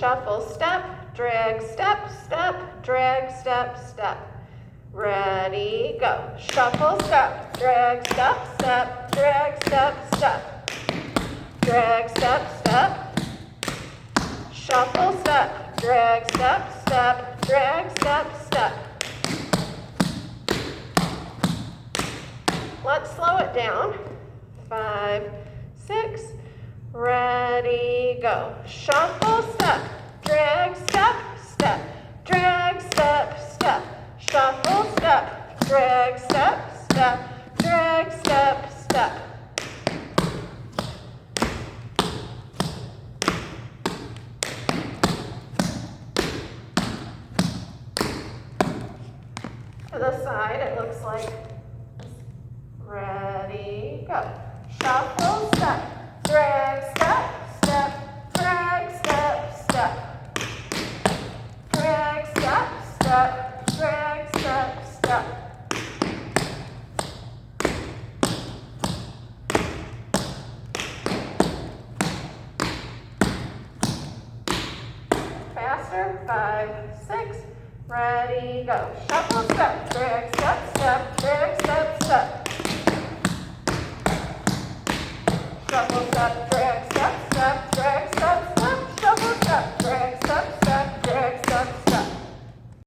Shuffle, step, drag, step, step, drag, step, step. Ready, go. Shuffle, step, drag, step, step, drag, step, step. Drag, step, step. Shuffle, step, drag, step, step, drag, step, step. Let's slow it down. 5, 6, ready, go. Shuffle, step, drag, step, step, drag, step, step. Shuffle, step, drag, step, step, drag, step, step. To the side, it looks like, ready, go. Shuffle, step, drag, step, step, drag, step, step. Drag, step, step, drag, step, step. Faster, 5, 6, ready, go. Shuffle, step, drag, step, step,